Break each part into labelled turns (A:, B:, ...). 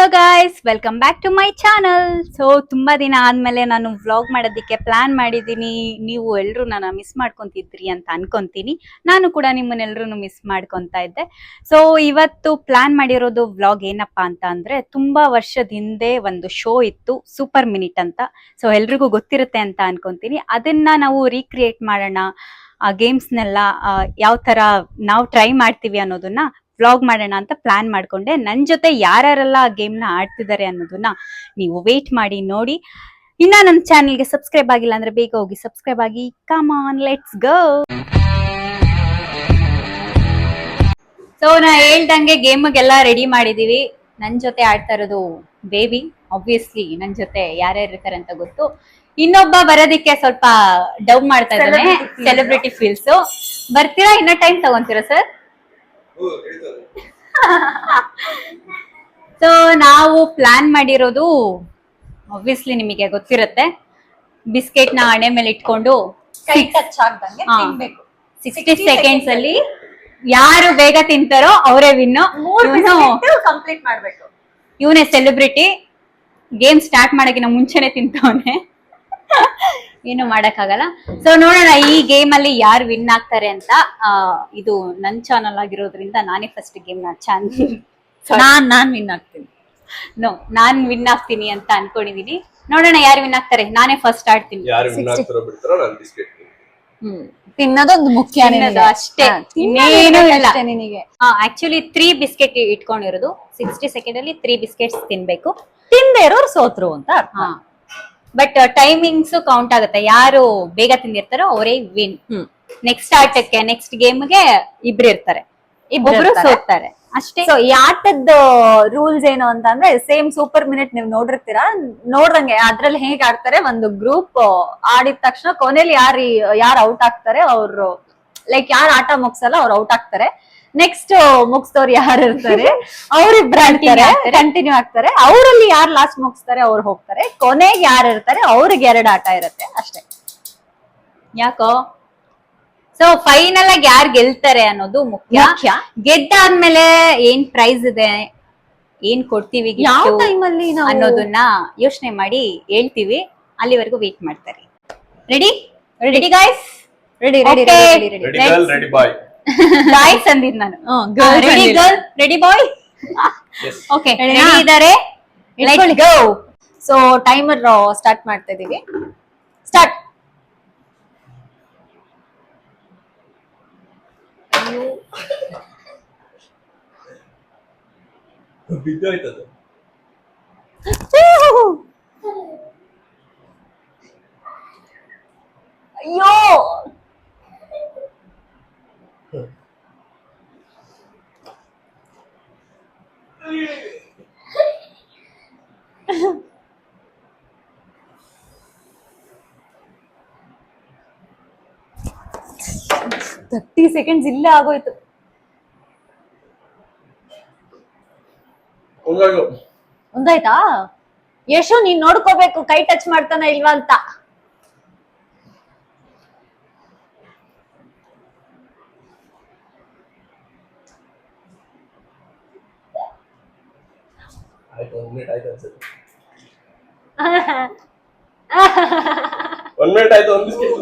A: Hello guys, welcome back to my channel. So ತುಂಬಾ ದಿನ ಆದ್ಮೇಲೆ ನಾನು ವ್ಲಾಗ್ ಮಾಡೋದಕ್ಕೆ ಪ್ಲಾನ್ ಮಾಡಿದ್ದೀನಿ. ನೀವು ಎಲ್ಲರೂ ನನ್ನ ಮಿಸ್ ಮಾಡ್ಕೊಂತಿದ್ರಿ ಅಂತ ಅನ್ಕೊಂತೀನಿ. ನಾನು ಕೂಡ ನಿಮ್ಮನ್ನೆಲ್ಲರೂ ಮಿಸ್ ಮಾಡ್ಕೊಂತಾ ಇದ್ದೆ. ಸೊ ಇವತ್ತು ಪ್ಲಾನ್ ಮಾಡಿರೋದು ವ್ಲಾಗ್ ಏನಪ್ಪಾ ಅಂತ ಅಂದ್ರೆ, ತುಂಬಾ ವರ್ಷದ ಹಿಂದೆ ಒಂದು ಶೋ ಇತ್ತು, ಸೂಪರ್ ಮಿನಿಟ್ ಅಂತ. ಸೊ ಎಲ್ರಿಗೂ ಗೊತ್ತಿರುತ್ತೆ ಅಂತ ಅನ್ಕೊಂತೀನಿ. ಅದನ್ನ ನಾವು ರೀಕ್ರಿಯೇಟ್ ಮಾಡೋಣ, ಆ ಗೇಮ್ಸ್ನೆಲ್ಲ ಯಾವ ತರ ನಾವು ಟ್ರೈ ಮಾಡ್ತೀವಿ ಅನ್ನೋದನ್ನ ವ್ಲಾಗ್ ಮಾಡೋಣ ಅಂತ ಪ್ಲಾನ್ ಮಾಡ್ಕೊಂಡೆ. ನನ್ನ ಜೊತೆ ಯಾರ್ಯಾರೆಲ್ಲ ಆ ಗೇಮ್ ನ ಆಡ್ತಿದ್ದಾರೆ ಅನ್ನೋದನ್ನ ನೀವು ವೇಟ್ ಮಾಡಿ ನೋಡಿ. ಇನ್ನ ನಮ್ಮ ಚಾನೆಲ್ಗೆ ಸಬ್ಸ್ಕ್ರೈಬ್ ಆಗಿಲ್ಲ ಅಂದ್ರೆ ಬೇಗ ಹೋಗಿ ಸಬ್ಸ್ಕ್ರೈಬ್ ಆಗಿ. Come on, let's go. So ನಾ ಹೇಳ್ದಂಗೆ ಗೇಮ್ಗೆಲ್ಲ ರೆಡಿ ಮಾಡಿದೀವಿ. ನನ್ ಜೊತೆ ಆಡ್ತಾ ಇರೋದು ಬೇಬಿ. ಆಬ್ವಿಯಸ್ಲಿ ನನ್ ಜೊತೆ ಯಾರ್ಯಾರು ಇರ್ತಾರೆ ಅಂತ ಗೊತ್ತು. ಇನ್ನೊಬ್ಬ ಬರೋದಿಕ್ಕೆ ಸ್ವಲ್ಪ ಡವ್ ಮಾಡ್ತಾ ಇದ್ದಾನೆ, ಸೆಲೆಬ್ರಿಟಿ ಫೀಲ್ಸ್. ಬರ್ತೀರಾ? ಇನ್ನ ಟೈಮ್ ತಗೊಂತೀರಾ ಸರ್? ಸೊ ನಾವು ಪ್ಲಾನ್ ಮಾಡಿರೋದು ಆಬ್ವಿಯಸ್ಲಿ ನಿಮಗೆ ಗೊತ್ತಿರುತ್ತೆ. ಬಿಸ್ಕೆಟ್ ನ ಹಣೆ ಮೇಲೆ ಇಟ್ಕೊಂಡು 60 ಸೆಕೆಂಡ್ಸ್ ಅಲ್ಲಿ ಯಾರು ಬೇಗ ತಿಂತಾರೋ ಅವರೇ ವಿನ್ನು.
B: ಕಂಪ್ಲೀಟ್ ಮಾಡ್ಬೇಕು.
A: ಇವನೇ ಸೆಲೆಬ್ರಿಟಿ. ಗೇಮ್ ಸ್ಟಾರ್ಟ್ ಮಾಡಕ್ಕಿಂತ ಮುಂಚೆನೆ ತಿಂತವನೆ. ಏನು ಮಾಡಕ್ಕಾಗಲ್ಲ. ಸೊ ನೋಡೋಣ ಈ ಗೇಮ್ ಅಲ್ಲಿ ಯಾರು ವಿನ್ ಆಗ್ತಾರೆ ಅಂತ. ಇದು ನನ್ ಚಾನಲ್ ಆಗಿರೋದ್ರಿಂದ ನಾನೇ ಫಸ್ಟ್ ಗೇಮ್
B: ನಾನ್ ವಿನ್ ಆಗ್ತೀನಿ.
A: ನಾನ್ ವಿನ್ ಆಗ್ತೀನಿ ಅಂತ ಅನ್ಕೊಂಡಿದೀನಿ. ನೋಡೋಣ ಯಾರು ವಿನ್ ಆಗ್ತಾರೆ. ನಾನೇ ಫಸ್ಟ್ ಆಡ್ತೀನಿ.
B: ತಿನ್ನೋದೊಂದು ಮುಖ್ಯ
A: ಅಷ್ಟೇ, ಇನ್ನೇನು ಇಲ್ಲ ನಿನಗೆ. Actually 3 biscuit ಇಟ್ಕೊಂಡಿರೋದು. 60 ಸೆಕೆಂಡ್ ಅಲ್ಲಿ 3 ಬಿಸ್ಕೆಟ್ಸ್ ತಿನ್ಬೇಕು.
B: ತಿಂದೇ ಇರೋರು ಸೋತ್ರು ಅಂತ.
A: ಬಟ್ ಟೈಮಿಂಗ್ಸ್ ಕೌಂಟ್ ಆಗುತ್ತೆ. ಯಾರು ಬೇಗ ತಿಂದಿರ್ತಾರೋ ಅವರೇ ವಿನ್. ನೆಕ್ಸ್ಟ್ ಆಟಕ್ಕೆ, ನೆಕ್ಸ್ಟ್ ಗೇಮ್ಗೆ ಇಬ್ರು ಇರ್ತಾರೆ, ಒಬ್ರು ಸೋತ್ತಾರೆ ಅಷ್ಟೇ.
B: ಸೊ ಈ ಆಟದ ರೂಲ್ಸ್ ಏನು ಅಂತ ಅಂದ್ರೆ, ಸೇಮ್ ಸೂಪರ್ ಮಿನಿಟ್ ನೀವು ನೋಡಿರ್ತೀರಾ. ನೋಡ್ದಂಗೆ ಅದ್ರಲ್ಲಿ ಹೇಗ್ ಆಡ್ತಾರೆ, ಒಂದು ಗ್ರೂಪ್ ಆಡಿದ ತಕ್ಷಣ ಕೊನೆಯಲ್ಲಿ ಯಾರು ಔಟ್ ಆಗ್ತಾರೆ ಅವ್ರು, ಲೈಕ್ ಯಾರು ಆಟ ಮುಗ್ಸಲ್ಲ ಅವ್ರು ಔಟ್ ಆಗ್ತಾರೆ. ನೆಕ್ಸ್ಟ್ ಮುಗಿಸ್ತವ್ರು ಯಾರು ಇರ್ತಾರೆ ಅವ್ರಿಬ್ರು ಕಂಟಿನ್ಯೂ ಆಗ್ತಾರೆ. ಅವರಲ್ಲಿ ಯಾರು ಲಾಸ್ಟ್ ಮುಗಿಸ್ತಾರೆ ಅವ್ರು ಹೋಗ್ತಾರೆ. ಕೊನೆಗೆ ಯಾರು ಇರ್ತಾರೆ ಅವ್ರಿಗೆ 2 ಆಟ ಇರುತ್ತೆ ಅಷ್ಟೇ.
A: ಯಾಕೋ? ಸೊ ಫೈನಲ್ ಆಗಿ ಯಾರು ಗೆಲ್ತಾರೆ ಅನ್ನೋದು ಮುಖ್ಯ. ಗೆದ್ದಾದ್ಮೇಲೆ ಏನ್ ಪ್ರೈಸ್ ಇದೆ, ಏನ್ ಕೊಡ್ತೀವಿ,
B: ಯಾವ ಟೈಮಲ್ಲಿ
A: ಅನ್ನೋದನ್ನ ಯೋಚನೆ ಮಾಡಿ ಹೇಳ್ತೀವಿ. ಅಲ್ಲಿವರೆಗೂ ವೇಟ್ ಮಾಡ್ತಾರೆ. Ready ready guys?
B: Ready
C: ready boy
A: boys ಅಂದಿದ್ ನಾನು. Ready girl, ready boy. Okay, ready ಇದ್ದಾರೆ. Let's go.
B: So timer start ಮಾಡ್ತಾ ಇದೀವಿ. ಸ್ಟಾರ್ಟ್.
C: ಬಿದ್ದೋಯ್ತದು.
B: ಅಯ್ಯೋ, 30 ಸೆಕೆಂಡ್ಸ್ ಇಲ್ಲೇ ಆಗೋಯ್ತು. ಒಂದಾಯ್ತಾ? ಯಶು ನೀನ್ ನೋಡ್ಕೋಬೇಕು ಕೈ ಟಚ್ ಮಾಡ್ತಾನ ಇಲ್ವಾ ಅಂತ.
C: One minute ಆಯ್ತು. ಒಂದು ಬಿಸ್ಕೆಟ್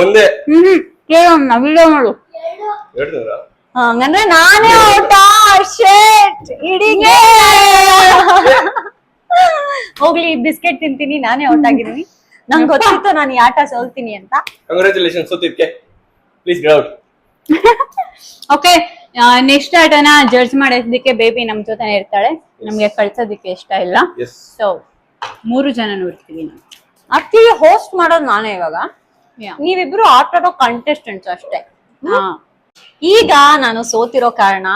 C: ಒಂದೇ.
A: ವಿಡಿಯೋ ಮಾಡು.
B: ಹಂಗಂದ್ರೆ ನಾನೇ ಔಟ. ಹೋಗ್ಲಿ, ಬಿಸ್ಕೆಟ್ ತಿಂತೀನಿ, ನಾನೇ ಔಟ್ ಆಗಿದ್ದೀನಿ. ನಂಗೆ ಗೊತ್ತಿತ್ತು ನಾನು ಈ ಆಟ ಸೋಲ್ತೀನಿ ಅಂತ.
C: ಕಂಗ್ರಾಚುಲೇಷನ್, ಸೋತಿದ್ಕೆ. Please get out.
A: Okay, next ಆಟನ ಜಡ್ಜ್ ಮಾಡೋದಕ್ಕೆ ಬೇಬಿ ನಮ್ ಜೊತೆ ಇರ್ತಾಳೆ. ನಮ್ಗೆ ಕಳ್ಸೋದಕ್ಕೆ ಇಷ್ಟ ಇಲ್ಲ. ಸೊ 3 ಜನ ನೋಡ್ತೀವಿ ನಾವು.
B: ಆಕ್ಚುಲಿ ಹೋಸ್ಟ್ ಮಾಡೋದು ನಾನೇ ಇವಾಗ. ನೀವಿಬ್ರು ಆಟ ಆಡೋ ಕಂಟೆಸ್ಟೆಂಟ್ಸ್ ಅಷ್ಟೇ. ಈಗ ನಾನು ಸೋತಿರೋ ಕಾರಣ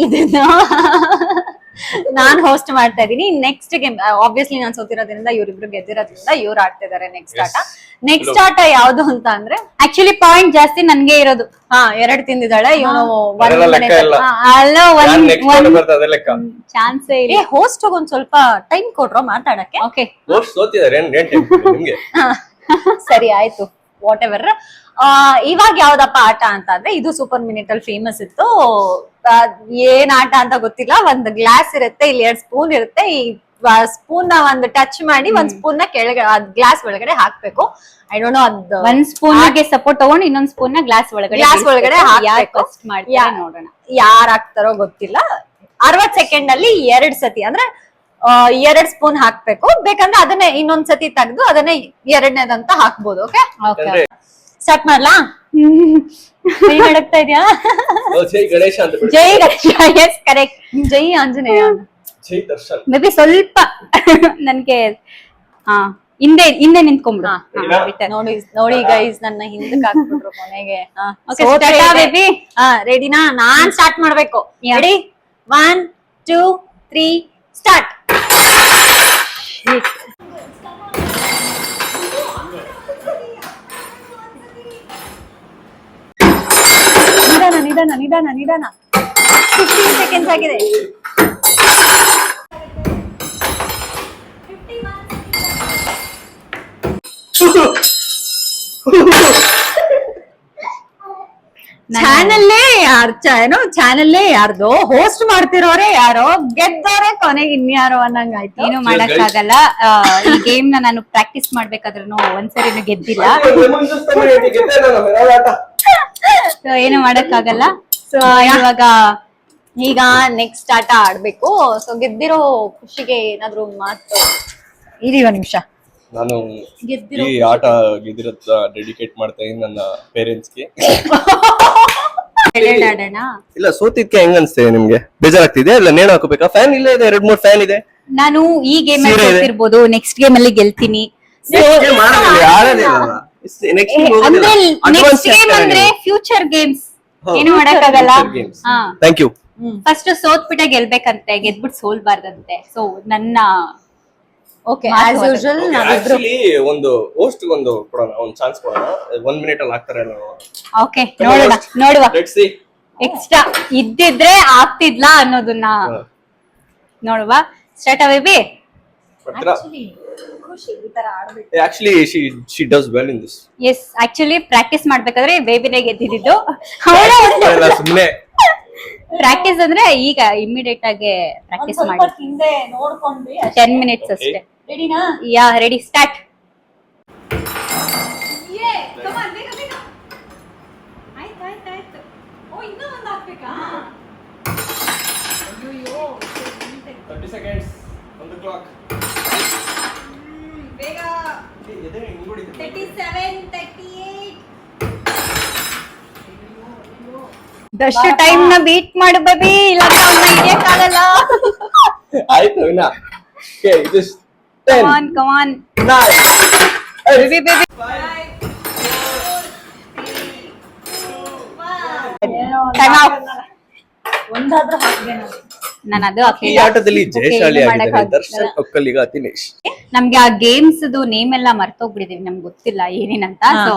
B: ಇದನ್ನ ನಾನ್ ಹೋಸ್ಟ್ ಮಾಡ್ತಾ ಇದೀನಿ. ನೆಕ್ಸ್ಟ್ ಗೇಮ್ ಆಬ್ವಿಯಸ್ಲಿ ನಾನು ಸೋತಿರೋದ್ರಿಂದ ಇವರಿಬ್ರು ಗೆದ್ದಿರೋದ್ರಿಂದ ಇವ್ರು ಆಡ್ತಿದ್ದಾರೆ ನೆಕ್ಸ್ಟ್ ಆಟ. ನೆಕ್ಸ್ಟ್ ಆಟ ಯಾವ್ದು ಅಂತ ಅಂದ್ರೆ,
A: ಆಕ್ಚುಲಿ ಪಾಯಿಂಟ್ ಜಾಸ್ತಿ ನನ್ಗೆ ಇರೋದು.
B: 2 ತಿಂದಿದ್ದಾಳೆ ಇವನು.
A: ಚಾನ್ಸೇ ಇಲ್ಲ.
B: ಹೋಸ್ಟ್ ಒಂದ್ ಸ್ವಲ್ಪ ಟೈಮ್ ಕೊಡ್ರೋ ಮಾತಾಡಕ್ಕೆ.
A: ಓಕೆ,
C: ಸೋತಿದ್ದಾರೆ.
B: ಸರಿ ಆಯ್ತು, ವಾಟ್ ಎವರ್. ಇವಾಗ ಯಾವ್ದಪ್ಪ ಆಟ ಅಂತ ಅಂದ್ರೆ ಇದು ಸೂಪರ್ ಮಿನಿಟ್ ಅಲ್ಲಿ ಫೇಮಸ್ ಇತ್ತು. ಏನ್ ಆಟ ಅಂತ ಗೊತ್ತಿಲ್ಲ. ಒಂದ್ ಗ್ಲಾಸ್ ಇರುತ್ತೆ, ಇಲ್ಲಿ 2 ಸ್ಪೂನ್ ಇರುತ್ತೆ. ಈ ಸ್ಪೂನ್ ನ ಒಂದು ಟಚ್ ಮಾಡಿ ಒಂದ್ ಸ್ಪೂನ್ ನ ಕೆಳಗಡೆ ಗ್ಲಾಸ್ ಒಳಗಡೆ ಹಾಕ್ಬೇಕು. ಐ ಡೋಂಟ್ ನೋ ಅದ್
A: ಒಂದ್ ಸ್ಪೂನ್ ಗೆ ಸಪೋರ್ಟ್ ತಗೊಂಡು ಇನ್ನೊಂದ್ ಸ್ಪೂನ್ ನ ಗ್ಲಾಸ್ ಒಳಗಡೆ
B: ಹಾಕ್ಬೇಕು.
A: ಫಸ್ಟ್ ಮಾಡ್ತಾರೆ ನೋಡೋಣ.
B: ಯಾರ್ ಹಾಕ್ತಾರೋ ಗೊತ್ತಿಲ್ಲ. 60 ಸೆಕೆಂಡ್ ಅಲ್ಲಿ 2 ಸತಿ ಅಂದ್ರೆ 2 ಸ್ಪೂನ್ ಹಾಕ್ಬೇಕು. ಬೇಕಂದ್ರೆ ಅದನ್ನೇ ಇನ್ನೊಂದ್ ಸತಿ ತೆಗ್ದು ಅದನ್ನೇ 2ನೇದಂತ ಹಾಕ್ಬೋದು. ಓಕೆ,
C: ಅಂದ್ರೆ
B: ಸ್ಟಾರ್ಟ್ ಮಾಡ್ಲಾ? ಏನ್ ನಡಕ್ತಾ ಇದ್ಯಾ?
C: ಜೈ ಗಣೇಶ ಅಂತ ಬಿಡು.
A: ಜೈ ಗಣೇಶ. Yes correct.
B: ಜೈ ಆಂಜನೇಯ.
C: ಜೈ ದರ್ಶನ್.
A: ಮೇ ಬಿ ಸ್ವಲ್ಪ ನನ್ಗೆ ಹಾ ಹಿಂದೆ ನಿಂತ್ಕೊಂಡ್ಬಿಡು.
B: ನೋಡಿ ಗೈಸ್, ನನ್ನ ಹಿಂದಕ್ಕೆ ಹಾಕ್ಬಿಟ್ರು ಕೊನೆಗೆ.
A: ಬೇಬಿ
B: ರೆಡಿನಾ? ನಾನ್ ಸ್ಟಾರ್ಟ್ ಮಾಡ್ಬೇಕು. ರೆಡಿ? 1 2 3 ಸ್ಟಾರ್ಟ್. ನಿಧಾನ 15 ಸೆಕೆಂಡ್ಸ್ ಆಗಿದೆ. ಚಾನಲ್ಲೇ ಚಾನಲ್ಲೇ ಯಾರ್ದು ಹೋಸ್ಟ್ ಮಾಡ್ತಿರೋರೆ ಯಾರೋ, ಗೆದ್ದೋರೆ ಕೊನೆಗೆ ಇನ್ಯಾರೋ ಅನ್ನಂಗಾಯ್ತು.
A: ಏನು ಮಾಡಕ್ಕಾಗಲ್ಲ. ಈ ಗೇಮ್ ನ ನಾನು ಪ್ರಾಕ್ಟೀಸ್ ಮಾಡ್ಬೇಕಾದ್ರೂ ಒಂದ್ಸರಿನೂ ಗೆದ್ದಿಲ್ಲ. So, ಏನು ಮಾಡಕ್ಕಾಗಲ್ಲ.
B: So,
A: ಇವಾಗ
B: ಈಗ ನೆಕ್ಸ್ಟ್ ಆಟ ಆಡ್ಬೇಕು. ಸೊ ಗೆದ್ದಿರೋ ಖುಷಿಗೆ ಏನಾದ್ರು ಮಾತು ಇರಿ ಒಂದ್ ನಿಮಿಷ.
C: ನಾನು ಈ ಆಟ ಗೆದ್ದಿರೋದ್ ಡೆಡಿಕೇಟ್ ಮಾಡ್ತಾ ಇದೀನಿ ನನ್ನ ಪೇರೆಂಟ್ಸ್ಗೆ.
A: ಆಡೋಣ.
C: ಇಲ್ಲ, ಸೋತಿದ್ಕೆ ಹೆಂಗ್ ಅನ್ಸ್ತೇವೆ ನಿಮ್ಗೆ? ಬೇಜಾರಾಗ್ತಿದೆ? ಇಲ್ಲ ನೇಣು ಹಾಕೋಬೇಕಾ? ಫ್ಯಾನ್ ಇಲ್ಲ ಇದೆ, 2-3 ಫ್ಯಾನ್ ಇದೆ.
A: ನಾನು ಈ ಗೇಮ್ ಅಲ್ಲಿ ಗೆಲ್ತಿರ್ಬೋದು, ನೆಕ್ಸ್ಟ್ ಗೇಮ್ ಅಲ್ಲಿ ಗೆಲ್ತೀನಿ. ಅಂದ್ರೆ ನೆಕ್ಸ್ಟ್ ಗೇಮ್ ಅಂದ್ರೆ ಫ್ಯೂಚರ್ ಗೇಮ್ಸ್. ಏನು ಮಾಡಕ್ಕಾಗಲ್ಲ.
C: Thank you.
A: ಫಸ್ಟ್ ಸೋತ್ಬಿಟ್ಟೆ ಗೆಲ್ಬೇಕಂತೆ, ಗೆದ್ಬಿಟ್ಟು ಸೋಲ್ಬಾರ್ದಂತೆ. ಸೊ ನನ್ನ
B: ಓಕೆ, ಆಸ್ ಯೂಶುವಲ್ ನಾವಿಬ್ರು
C: ಆಕ್ಚುಲಿ ಒಂದು ಹೋಸ್ಟ್ ಒಂದು ಕೊಡೋಣ, ಒಂದು ಚಾನ್ಸ್ ಕೊಡೋಣ. 1 ಮಿನಿಟ್ ಅಲ್ಲಿ ಹಾಕ್ತಾರೆ.
A: ಓಕೆ, ನೋಡುವ.
C: Let's see.
A: ಎಕ್ಸ್ಟ್ರಾ ಇದ್ದಿದ್ರೆ ಆಗ್ತಿದ್ಲಾ ಅನ್ನೋದನ್ನ ನೋಡುವ. Start baby.
B: ಖುಷಿ ಈ ತರ ಆಡ್ಬೇಕು.
C: Actually, she does well in this.
A: Yes, actually practice ಮಾಡ್ಬೇಕಾದ್ರೆ ಬೇಬಿನೇ ಗೆದ್ದಿದ್ದು.
C: ಇಲ್ಲ, ಸುಮ್ನೆ
A: ಪ್ರಾಕ್ಟೀಸ್ ಅಂದ್ರೆ ಈಗ ಇಮಿಡಿಯೇಟ್ ಆಗಿ ಪ್ರಾಕ್ಟೀಸ್ ಮಾಡಿ
B: ಹಿಂದೆ ನೋಡ್ಕೊಂಡ್ವಿ.
A: 10 ಮಿನಿಟ್ಸ್ ಅಷ್ಟೇ.
B: ರೆಡಿನಾ?
A: ಯಾ, ರೆಡಿ, ಸ್ಟಾರ್ಟ್.
B: ಓ, ಇನ್ನೂ ಒಂದು ಹಾಕ್ಬೇಕಾ?
C: 30 seconds on the clock.
A: ಬೇಗ. 37, 38. ದಷ್ಟು ಟೈಮ್ ನ ಬೀಟ್ ಮಾಡು ಬೇಬಿ, ಇಲ್ಲ ಅವನ್ನ ಹಿಡಿಯಕ್ಕಾಗಲ್ಲ.
C: ಆಯ್ತು ವಿನ. Okay, just 10.
A: Come on.
C: 9.
A: Baby.
C: 5.
A: Time out.
B: ಒಂದಾದ್ರೂ ಹಾಕ್ಬೇಕು.
A: ನಾನು ಅದು
C: ಈ ಆಟದಲ್ಲಿ ಜಯಶಾಲಿ ಆಗಿದ್ದಾರೆ ದರ್ಶನ್, ಒಕ್ಕಲಿಗ ದಿನೇಶ್.
A: ನಮ್ಗೆ ಆ ಗೇಮ್ಸ್ ನೇಮ್ ಎಲ್ಲ ಮರ್ತೋಗ್ಬಿಟ್ಟಿದೀವಿ, ನಮ್ಗೆ ಗೊತ್ತಿಲ್ಲ ಏನೇನಂತ. So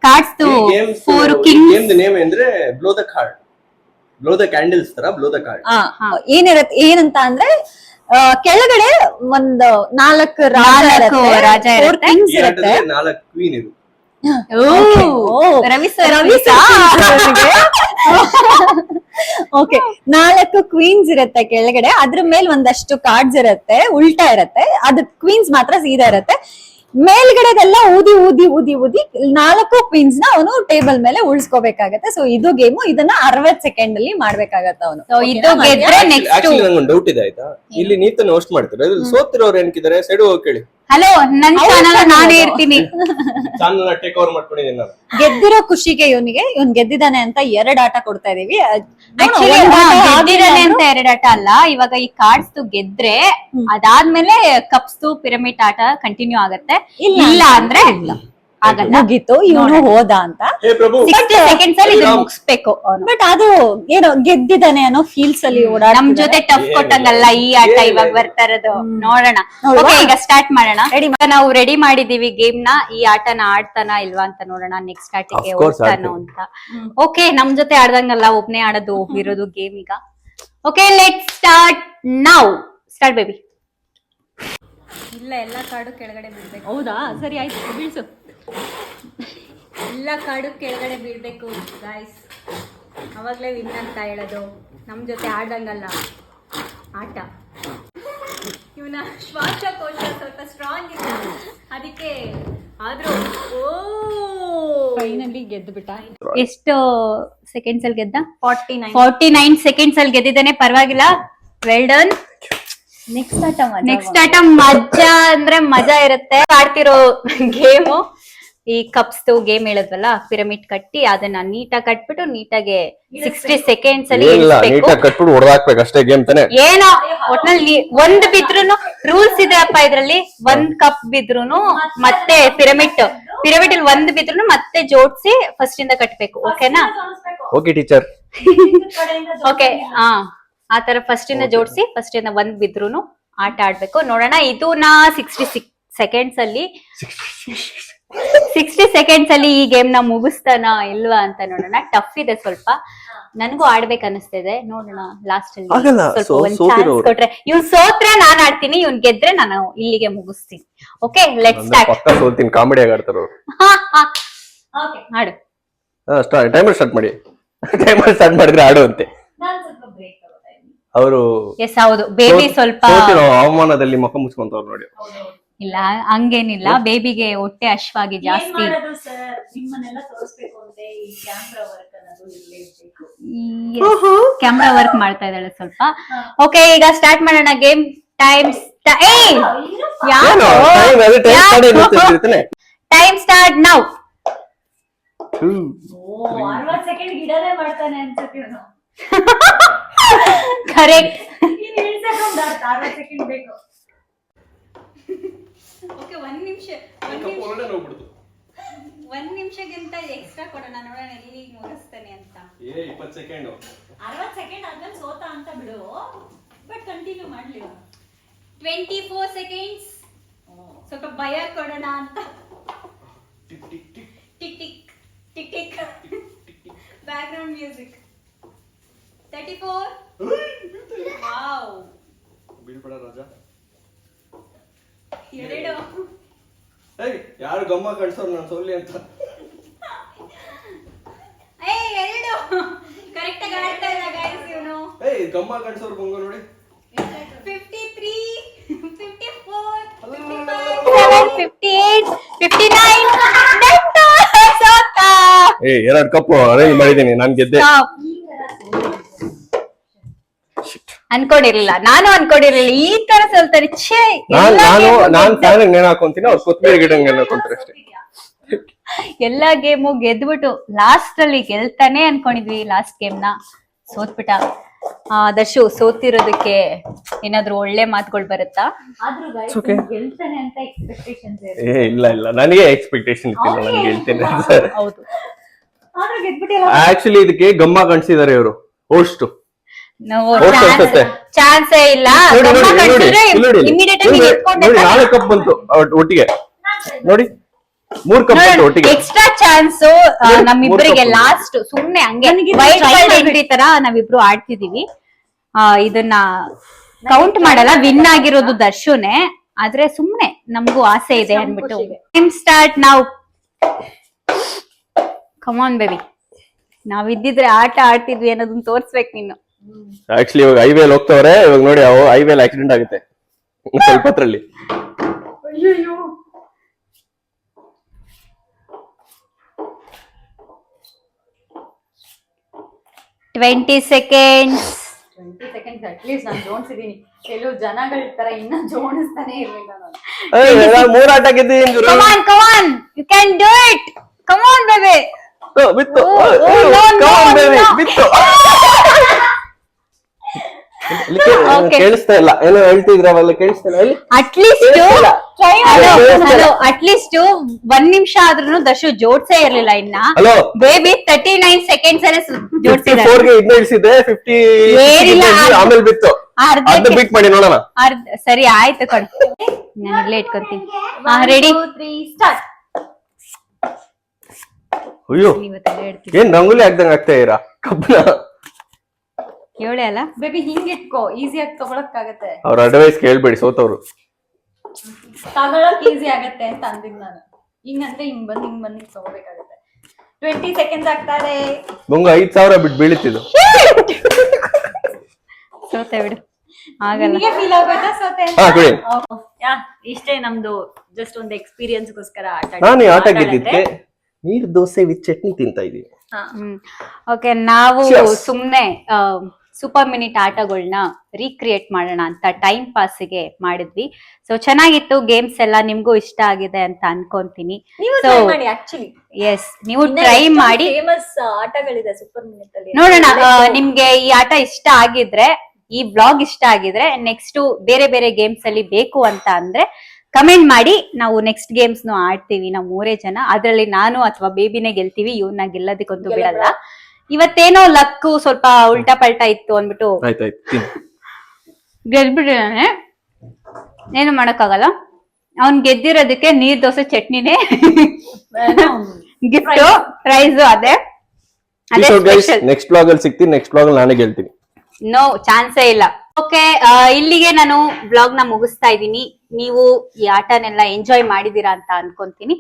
A: cards 4 kings.
C: Game name ಅಂದ್ರೆ blow the card, blow the candles ತರ ಬ್ಲೋ ದ ಕಾರ್ಡ್.
B: ಏನಿರತ್ತೆ ಏನಂತ ಅಂದ್ರೆ ಕೆಳಗಡೆ ಒಂದು 4
A: ರಾಜ ಇರುತ್ತೆ.
C: ಈ ಆಟದಲ್ಲಿ 4 ಕ್ವೀನ್ ಇರು.
A: ರವಿ
B: ಓಕೆ, 4 ಕ್ವೀನ್ಸ್ ಇರುತ್ತೆ ಕೆಳಗಡೆ. ಅದ್ರ ಮೇಲೆ ಒಂದಷ್ಟು ಕಾರ್ಡ್ಸ್ ಇರುತ್ತೆ, ಉಲ್ಟಾ ಇರುತ್ತೆ. ಅದು ಕ್ವೀನ್ಸ್ ಮಾತ್ರ ಸೀದಾ ಇರುತ್ತೆ. ಮೇಲ್ಗಡೆದೆಲ್ಲ ಊದಿ 4 ಕ್ವೀನ್ಸ್ ನ ಅವನು ಟೇಬಲ್ ಮೇಲೆ ಉಳಿಸ್ಕೋಬೇಕಾಗತ್ತೆ. ಸೊ ಇದು ಗೇಮು. ಇದನ್ನ 60 ಸೆಕೆಂಡ್ ಅಲ್ಲಿ ಮಾಡ್ಬೇಕಾಗತ್ತೆ ಅವನು.
A: ಇದು ಗೆದ್ರೆ ನೆಕ್ಸ್ಟ್.
C: ಆಕ್ಚುಲಿ ನಂಗೊಂದು ಡೌಟ್ ಇದೆ, ಆಯ್ತಾ? ಇಲ್ಲಿ ನೀತನ ಹೋಸ್ಟ್ ಮಾಡ್ತಾರೆ, ಸೋತಿರೋರು ಏನಕ್ಕಿದ್ದಾರೆ? ಸೈಡ್ ಹೋಗಿ ಕೇಳಿ.
A: ಹಲೋ, ನನ್ನ ಚಾನಲ್ ನಾನೇ ಇರ್ತೀನಿ.
C: ಚಾನಲ್ ಟೇಕ್ ಓವರ್ ಮಾಡ್ಕೊಂಡಿದ್ದೀನಿ ನಾನು.
B: ಗೆದ್ದಿರೋ ಖುಷಿಗೆ ಇವನ್ ಗೆದ್ದಿದ್ದಾನೆ ಅಂತ 2 ಆಟ ಕೊಡ್ತಾ ಇದೀವಿ.
A: ಗೆದ್ದಿರನೆ ಅಂತ 2 ಆಟ ಅಲ್ಲ. ಇವಾಗ ಈ ಕಾರ್ಡ್ಸ್ ಗೆದ್ರೆ ಅದಾದ್ಮೇಲೆ ಕಪ್ಸ್ ಪಿರಮಿಡ್ ಆಟ ಕಂಟಿನ್ಯೂ ಆಗತ್ತೆ. ಇಲ್ಲ ಅಂದ್ರೆ ಆಗಲ್ಲ.
B: ಮುಗೀತು, ಇವನು ಹೋದ ಅಂತ.
C: ಹೇ ಪ್ರಭು,
A: 60 ಸೆಕೆಂಡ್ಸ್ ಅಲ್ಲಿ ಇದನ್ನ ಮುಗಿಸ್ಬೇಕು.
B: ಬಟ್ ಅದು ಏನೋ ಗೆದ್ದಿದ್ದಾನೆ ಅನ್ನೋ ಫೀಲ್ಸ್ ಅಲ್ಲಿ
A: ನಮ್ ಜೊತೆ ಟಫ್ ಕೊಟ್ಟಂಗಲ್ಲ ಈ ಆಟ ಇವಾಗ ಬರ್ತಾ ಇರೋದು. ನೋಡೋಣ. ಓಕೆ, ಈಗ ಸ್ಟಾರ್ಟ್ ಮಾಡೋಣ. ನಾವು ರೆಡಿ ಮಾಡಿದೀವಿ ಗೇಮ್ ನ. ಈ ಆಟನ ಆಡ್ತಾನ ಇಲ್ವಾ ಅಂತ ನೋಡೋಣ. ನೆಕ್ಸ್ಟ್ ಆಟಕ್ಕೆ ಹೋಗ್ತಾನೋ ಅಂತ. ಓಕೆ, ನಮ್ ಜೊತೆ ಆಡ್ದಂಗಲ್ಲ, ಒಬ್ನೇ ಆಡೋದು ಇರೋದು ಗೇಮ್ ಈಗ. Okay, let's start now. Start baby. ಇಲ್ಲ, ಎಲ್ಲಾ ಕಾರ್ಡು ಕೆಳಗಡೆ ಬಿಡ್ಬೇಕು.
B: ಹೌದಾ? ಸರಿ, ಆಯ್ತು, ಬೀಳ್ಸು.
A: ಎಲ್ಲ ಕಾಡು ಕೆಳಗಡೆ ಬೀಳ್ಬೇಕು ಗಾಯ್ಸ್, ಅವಾಗಲೇ ವಿನ್ ಅಂತ ಹೇಳೋದು. ನಮ್ಮ ಜೊತೆ ಆಡ್ದಂಗಲ್ಲ ಆಟ. ಇವನ ಶ್ವಾಸಕೋಶ ಸ್ವಲ್ಪ ಸ್ಟ್ರಾಂಗ್ ಇದೆ, ಅದಕ್ಕೆ ಆದ್ರೂ
B: ಫೈನಲಿ ಗೆದ್ದು ಬಿಟ್ಟ.
A: ಎಷ್ಟು ಸೆಕೆಂಡ್ಸ್ ಅಲ್ಲಿ ಗೆದ್ದ?
B: 49.
A: 49 ಸೆಕೆಂಡ್ಸ್ ಅಲ್ಲಿ ಗೆದ್ದಿದ್ದಾನೆ, ಪರವಾಗಿಲ್ಲ. Well done. ನೆಕ್ಸ್ಟ್ ಆಟ ಮಜಾ ಅಂದ್ರೆ ಮಜಾ ಇರುತ್ತೆ. ಆಡ್ತಿರೋ ಗೇಮು ಈ ಕಪ್ಸ್ ಗೇಮ್ ಹೇಳಿದ್ವಲ್ಲ, ಪಿರಮಿಡ್ ಕಟ್ಟಿ ಅದನ್ನ ನೀಟಾಗಿ ಕಟ್ಬಿಟ್ಟು ನೀಟಾಗಿ 60 ಸೆಕೆಂಡ್ಸ್ ಅಲ್ಲಿ ಇಳಿಸ್ಬೇಕು.
C: ಕಟ್ಬಿಟ್ಟು ಹೊಡೆದಾಕ್ಬೇಕು ಅಷ್ಟೇ ಗೇಮ್ ತಾನೆ.
A: ಏನೋ ಒಟ್ನಲ್ಲಿ ಒಂದ್ ಬಿದ್ರುನು ರೂಲ್ಸ್ ಇದೆ ಅಪ್ಪ ಇದ್ರಲ್ಲಿ. ಒಂದ್ ಕಪ್ ಬಿದ್ರುನು ಮತ್ತೆ ಪಿರಮಿಡ್ ಅಲ್ಲಿ ಒಂದ್ ಬಿದ್ರುನು ಮತ್ತೆ ಜೋಡ್ಸಿ ಫಸ್ಟ್ ಇಂದ ಕಟ್ಬೇಕು. ಓಕೆನಾ?
C: Okay teacher.
A: ಓಕೆ, ಆ ತರ ಫಸ್ಟ್ ಇಂದ ಜೋಡ್ಸಿ ಫಸ್ಟ್ ಇಂದ ಒಂದ್ ಬಿದ್ರುನು ಆಟ ಆಡ್ಬೇಕು. ನೋಡೋಣ ಇದು ನಾ 60 ಸೆಕೆಂಡ್ಸ್ ಅಲ್ಲಿ 60 ಸೆಕೆಂಡ್ಸ್ ಅಲ್ಲಿ ಈ ಗೇಮ್ ನ ಮುಗಿಸ್ತಾನ ಇಲ್ವಾ ಅಂತ ನೋಡೋಣ. ಟಫ್ ಇದೆ ಸ್ವಲ್ಪ, ನನಗೂ ಆಡ್ಬೇಕು ಅನಿಸ್ತಿದೆ. ನೋಡೋಣ ಲಾಸ್ಟ್ ಅಲ್ಲಿ ಸ್ವಲ್ಪ ಒಂದ್ ಚಾನ್ಸ್ ಕೊಟ್ರೆ. ಇವ್ನ್ ಸೋತ್ರೆ ನಾನ್ ಆಡ್ತೀನಿ, ಇವ್ನ್ ಗೆದ್ರೆ ನಾನು ಇಲ್ಲಿಗೆ ಮುಗಿಸ್ತೀನಿ. Okay, let's start.
C: ಸೋಲ್ತೀನಿ, ಕಾಮಿಡಿ ಆಡ್ತಾರ ಅವ್ರು.
A: ಆಡು.
C: ಟೈಮರ್ ಸ್ಟಾರ್ಟ್ ಮಾಡಿ. ಟೈಮರ್ ಸ್ಟಾರ್ಟ್ ಮಾಡಿದ್ರೆ ಆಡು ಅಂತೆ ಅವರು.
A: ಎಸ್ ಹೌದು, ಬೇಬಿ ಸ್ವಲ್ಪ
C: ಅವಮಾನದಲ್ಲಿ ಮುಖ ಮುಚ್ಕೊಂತವ್ರು ನೋಡಿ.
A: ಇಲ್ಲ ಹಂಗೇನಿಲ್ಲ, ಬೇಬಿಗೆ ಹೊಟ್ಟೆ ಹಶ್ವಾಗಿ ಜಾಸ್ತಿ. ಕ್ಯಾಮ್ರಾ ವರ್ಕ್ ಮಾಡ್ತಾ ಇದ್ದಾಳೆ ಸ್ವಲ್ಪ. ಓಕೆ, ಈಗ ಸ್ಟಾರ್ಟ್ ಮಾಡೋಣ game. Time start now. Correct. Okay, ಒಂದ್ ನಿಮಿಷಕ್ಕಿಂತ ಎಕ್ಸ್ಟ್ರಾ ಕೊಡೋಣ, ನೋಡೋಣ ಎಲ್ಲಿ ಮುಗಿಸ್ತಾನೆ ಅಂತ.
C: 20 ಸೆಕೆಂಡ್
B: 60 ಸೆಕೆಂಡ್ ಆದ್ಮೇಲೆ ಸೋತ ಅಂತ ಬಿಡು, ಬಟ್ ಕಂಟಿನ್ಯೂ ಮಾಡ್ಲಿಲ್ಲ.
A: 24 ಸೆಕೆಂಡ್ಸ್. ಸ್ವಲ್ಪ ಭಯ ಕೊಡೋಣ ಅಂತ. Tick tick tick tick background music. 34. Wow,
C: ಬೀಳ್ಬೇಡ ರಾಜ.
A: ಎರಡು.
C: ಯಾರು ಗಮ್ಮ ಕಳ್ಸೋರು ನಾನು ಸೋಲಿ ಅಂತ.
A: ಎರಡು ಕರೆಕ್ಟ್ ಆಗಿ ಆಡ್ತಾ ಇಲ್ಲ ಗೈಸ್ ಇವನು.
C: ಗಮ್ಮ ಕಳ್ಸೋರು ಬಂಗೋ ನೋಡಿ.
A: 53, 54, 55, 58, 59.
C: ಎರಡು ಕಪ್ಪು ಅರೇಂಜ್ ಮಾಡಿದ್ದೀನಿ, ನಾನು ಗೆದ್ದೆ.
A: ಅನ್ಕೊಂಡಿರ್ಲಿಲ್ಲ, ನಾನು ಅನ್ಕೊಂಡಿರ್ಲಿಲ್ಲ ಈ ತರ ಸೋಲ್ತಾರೆ.
C: ನಾನು ಫ್ಯಾನ್ ನೇಣು ಹಾಕೊಂತೀನಿ, ಅವ್ರು ಕೊತ್ತಂಬರಿ ಗಿಡ ಹಾಕೊಂತಾರೆ ಅಷ್ಟೇ.
A: ಎಲ್ಲಾ ಗೇಮು ಗೆದ್ಬಿಟ್ಟು ಲಾಸ್ಟ್ ಅಲ್ಲಿ ಗೆಲ್ತಾನೆ ಅನ್ಕೊಂಡಿದ್ವಿ. ಲಾಸ್ಟ್ ಗೇಮ್ ನ ಸೋತ್ಬಿಟ್ಟ. ದರ್ಶು, ಸೋತಿರೋದಕ್ಕೆ ಏನಾದ್ರು ಒಳ್ಳೆ ಮಾತುಗಳು ಬರುತ್ತಾ?
B: ಗೆಲ್ತಾನೆ ಅಂತ ಎಕ್ಸ್ಪೆಕ್ಟೇಷನ್ಸ್
C: ಇಲ್ಲ ನನಗೆ ಎಕ್ಸ್ಪೆಕ್ಟೇಷನ್ ಇತ್ತಿಲ್ಲ, ನಾನು ಗೆಲ್ತೇನೆ.
A: ಹೌದು,
C: ಆಕ್ಚುಲಿ ಇದಕ್ಕೆ ಗಮ್ಮ ಕಾಣಿಸಿದ್ದಾರೆ ಇವರು ಹೋಸ್ಟ್.
A: ಚಾನ್ಸೇ ಇಲ್ಲ.
C: ನಾಳೆ ಕಪ್ ಬಂತು ಒಟ್ಟಿಗೆ ನೋಡಿ, 3 ಕಪ್ ಬಂತು ಒಟ್ಟಿಗೆ.
A: ಎಕ್ಸ್ಟ್ರಾ ಚಾನ್ಸ್ ನಮ್ಮಿಬ್ಬರಿಗೆ ಲಾಸ್ಟ್. ಸುಮ್ನೆ ಹಂಗೆ ವೈಲ್ಡ್ ಕಾರ್ಡ್ ಎಂಟ್ರಿ ತರ ನಾವಿಬ್ರು ಆಡ್ತಿದೀವಿ. ಇದನ್ನ ಕೌಂಟ್ ಮಾಡಲ್ಲ, ವಿನ್ ಆಗಿರೋದು ದರ್ಶುನೇ. ಆದ್ರೆ ಸುಮ್ನೆ ನಮಗೂ ಆಸೆ ಇದೆ ಅನ್ಬಿಟ್ಟು. ಟೈಮ್ ಸ್ಟಾರ್ಟ್ ನಾವು. ಕಮಾನ್ ಬೇಬಿ, ನಾವಿದ್ದಿದ್ರೆ ಆಟ ಆಡ್ತಿದ್ವಿ ಅನ್ನೋದನ್ನ ತೋರ್ಸ್ಬೇಕು ನೀನು.
C: ಆಕ್ಚುಲಿ ಇವಾಗ ಹೈವೇಲ್ ಹೋಗ್ತವ್ರೆ, ಇವಾಗ ನೋಡಿ ಅವು ಹೈವೇಲ್ ಆಕ್ಸಿಡೆಂಟ್ ಆಗುತ್ತೆ ಸ್ವಲ್ಪ ಹೊತ್ತರಲ್ಲಿ.
A: 20 seconds.
B: 20 seconds ಅಟ್ಲೀಸ್ಟ್ ನಾನು ಜೋಣಿಸಿದೀನಿ. ಕೆಲವು ಜನಗಳ ತರ ಇನ್ನ ಜೋಣಿಸ್ತಾನೆ ಇರ್ಲಿಲ್ಲ ನಾನು.
C: 3 ಆಟ ಗೆದ್ದಿದ್ದೀನಿ.
A: Come on, you can do it. Come on baby.
C: ಬಿತ್ತು. ಕೇಳಿಸ್ತಾ ಇಲ್ಲ, ಏನೋ ಹೇಳ್ತಿದ್ರವಲ್ಲ, ಕೇಳಿಸ್ತಾ ಇಲ್ಲ.
A: ಅಟ್ಲೀಸ್ಟ್ 1 ನಿಮಿಷ ಆದ್ರೂ ದರ್ಶು ಜೋಡ್ಸೇ ಇರ್ಲಿಲ್ಲ. ಇನ್ನ ಬೇಬಿ 39 ಸೆಕೆಂಡ್ಸ್ ಅಲ್ಲೇ
C: ಜೋಡಿಸಿದೆ. ಆಮೇಲೆ ಬಿತ್ತು. ಬೀಟ್ ಮಾಡಿ ನೋಡೋಣ.
A: ಸರಿ ಆಯ್ತು, ಕಣ್ ನಾನು ಇಲ್ಲೇ ಇಟ್ಕೊಂತೀನಿ. Ready, 3 start.
C: ಅಯ್ಯೋ, ಏನ್ ರಂಗೋಲಿ ಆಗ್ದಂಗ ಆಗ್ತಾ ಇರಾ ಕಬ್ಬನ?
A: ಹೇಳಿ ಅಲ್ಲ
B: ಬೇಬಿ, ಹಿಂಗ್ ಇಟ್ಕೋ, ಈಸಿಯಾಗಿ ತಗೊಳಕ್ಕಾಗತ್ತೆ.
C: ಅವ್ರ ಅಡ್ವೈಸ್ ಕೇಳ್ಬೇಡಿ, ಸೋತವ್ರು.
B: ತಗೊಳಕ್ ಈಸಿ ಆಗತ್ತೆ ಅಂತ ಅಂದಿದ್ ನಾನು. ಹಿಂಗಂದ್ರೆ ಹಿಂಗ್ ಬಂದ್ ತಗೋಬೇಕಾಗತ್ತೆ. 20 seconds ಆಗ್ತಾರೆ.
C: ಬಂಗು 5,000 ಬಿಟ್ಟು ಬೀಳುತ್ತಿದ್ದು.
A: ಸೋತೆ ಬಿಡು, ಆಗಲ್ಲ.
B: ಫೀಲ್ ಆಗೋಯ್ತಾ ಸೋತೆ ಅಂತ?
C: ಹಾ ಕೊಡಿ.
B: ಯಾ, ಇಷ್ಟೇ ನಮ್ದು ಜಸ್ಟ್ ಒಂದು ಎಕ್ಸ್ಪೀರಿಯನ್ಸ್ಗೋಸ್ಕರ ಆಟ
C: ನಾನು ಈ ಆಟ ಗೆದ್ದಿದ್ದೆ. ನೀರ್ ದೋಸೆ ವಿತ್ ಚಟ್ನಿ ತಿಂತಾ ಇದೀವಿ.
A: ಓಕೆ, ನಾವು
C: Cheers.
A: ಸುಮ್ನೆ ಸೂಪರ್ ಮಿನಿಟ್ ಆಟಗಳನ್ನ ರೀಕ್ರಿಯೇಟ್ ಮಾಡೋಣ ಅಂತ ಟೈಮ್ ಪಾಸ್ಗೆ ಮಾಡಿದ್ವಿ. ಸೊ ಚೆನ್ನಾಗಿತ್ತು, ಗೇಮ್ಸ್ ಎಲ್ಲ ನಿಮ್ಗೂ ಇಷ್ಟ ಆಗಿದೆ ಅಂತ ಅನ್ಕೊಂತೀನಿ.
B: ನೀವು
A: So,
B: try ಮಾಡಿ ಆಕ್ಚುಲಿ.
A: ಎಸ್, ನೀವು ಟ್ರೈ ಮಾಡಿ
B: ಫೇಮಸ್ ಆಟಗಳಿದೆ ಸೂಪರ್ ಮಿನಿಟ್ ಅಲ್ಲಿ.
A: ನೋಡೋಣ. ನಿಮ್ಗೆ ಈ ಆಟ ಇಷ್ಟ ಆಗಿದ್ರೆ, ಈ ಬ್ಲಾಗ್ ಇಷ್ಟ ಆಗಿದ್ರೆ, ನೆಕ್ಸ್ಟ್ ಬೇರೆ ಬೇರೆ ಗೇಮ್ಸ್ ಅಲ್ಲಿ ಬೇಕು ಅಂತ ಅಂದ್ರೆ ಕಮೆಂಟ್ ಮಾಡಿ. ನಾವು ನೆಕ್ಸ್ಟ್ ಗೇಮ್ಸ್ ನು ಆಡ್ತೀವಿ. ನಾವು 3 ಜನ, ಅದ್ರಲ್ಲಿ ನಾನು ಅಥವಾ ಬೇಬಿನೇ ಗೆಲ್ತೀವಿ, ಇವ್ನ ಗೆಲ್ಲೋದಕ್ಕಂತೂ ಬಿಡಲ್ಲ. ಇವತ್ತೇನೋ ಲಕ್ಕು ಸ್ವಲ್ಪ ಉಲ್ಟಾ ಪಲ್ಟಾ ಇತ್ತು ಅಂದ್ಬಿಟ್ಟು
C: ಆಯ್ತಾಯ್ತು.
A: ಗೆದ್ಬಿಟ್ಟಿದ್ದಾನೆ. ಏನು ಮಾಡಕ್ಕಾಗಲ್ಲ. ಅವ್ನ್ ಗೆದ್ದಿರೋದಕ್ಕೆ ನೀರ್ ದೋಸೆ ಚಟ್ನಿನೇ ಗಿಫ್ಟ್, ಪ್ರೈಸ್ ಅದೇ ಸ್ಪೆಷಲ್.
C: ನೆಕ್ಸ್ಟ್ ಬ್ಲಾಗ್ ಅಲ್ಲಿ ಸಿಗ್ತೀನಿ. ನೆಕ್ಸ್ಟ್ ಬ್ಲಾಗ್ ಅಲ್ಲಿ ನಾನೇ ಗೆಲ್ತೀನಿ.
A: ನೋ ಚಾನ್ಸೇ ಇಲ್ಲ. ಓಕೆ, ಇಲ್ಲಿಗೆ ನಾನು ಬ್ಲಾಗ್ ನ ಮುಗಿಸ್ತಾ ಇದ್ದೀನಿ. ನೀವು ಈ ಆಟನೆಲ್ಲ ಎಂಜಾಯ್ ಮಾಡಿದೀರಾ ಅಂತ ಅನ್ಕೊಂತೀನಿ.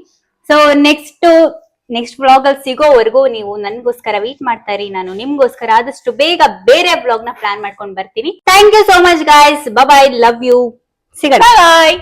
A: ಸೊ ನೆಕ್ಸ್ಟ್ ಬ್ಲಾಗ್ ಅಲ್ಲಿ ಸಿಗೋವರೆಗೂ ನೀವು ನನ್ಗೋಸ್ಕರ ವೇಟ್ ಮಾಡ್ತಾ ಇರಿ. ನಾನು ನಿಮ್ಗೋಸ್ಕರ ಆದಷ್ಟು ಬೇಗ ಬೇರೆ ಬ್ಲಾಗ್ ನ ಪ್ಲಾನ್ ಮಾಡ್ಕೊಂಡು ಬರ್ತೀನಿ. Thank you so much guys. Bye, love you. ಸಿಗೋಣ. ಬಾಯ್.